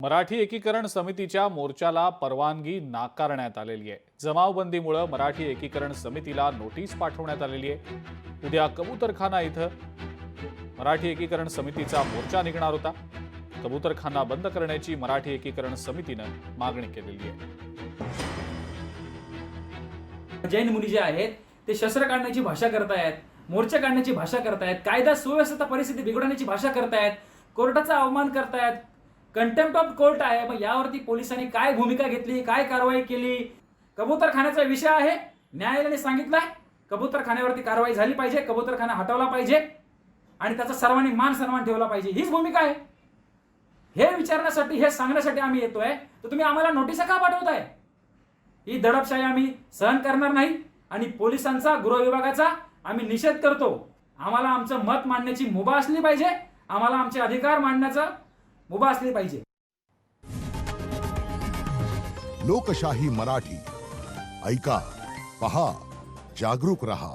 मराठी एकीकरण समितीच्या मोर्चाला परवानगी नाकारण्यात आलेली आहे। जमावबंदीमुळे मराठी एकीकरण समितीला नोटीस पाठवण्यात आलेली आहे। उद्या कबूतरखाना इथं मराठी एकीकरण समितीचा मोर्चा निघणार होता। कबूतरखाना बंद करण्याची मराठी एकीकरण समितीनं मागणी केलेली आहे। जैन मुनी जे आहेत ते शस्त्र काढण्याची भाषा करतायत, मोर्चा काढण्याची भाषा करतायत, कायदा सुव्यवस्था परिस्थिती बिघडवण्याची भाषा करतायत, कोर्टाचा अवमान करतायत, कंटेम्प्ट ऑफ कोर्ट आहे। मग यावरती पोलिसांनी काय भूमिका घेतली, काय कारवाई केली? कबूतरखान्याचा विषय आहे, न्यायालयाने सांगितलंय कबूतरखान्यावरती कारवाई झाली पाहिजे, कबूतरखाना हटवला पाहिजे आणि त्याचा सर्वांनी मान सन्मान ठेवला पाहिजे, हीच भूमिका आहे। हे विचारण्यासाठी, हे सांगण्यासाठी आम्ही येतोय, तर तुम्ही आम्हाला नोटिसा का पाठवताय? ही दडपशाही आम्ही सहन करणार नाही आणि पोलिसांचा, गृह विभागाचा आम्ही निषेध करतो। आम्हाला आमचं मत मांडण्याची मुभा असली पाहिजे, आम्हाला आमचे अधिकार मांडण्याचा मुभा असली पाहिजे। लोकशाही मराठी ऐका, पहा, जागरूक रहा।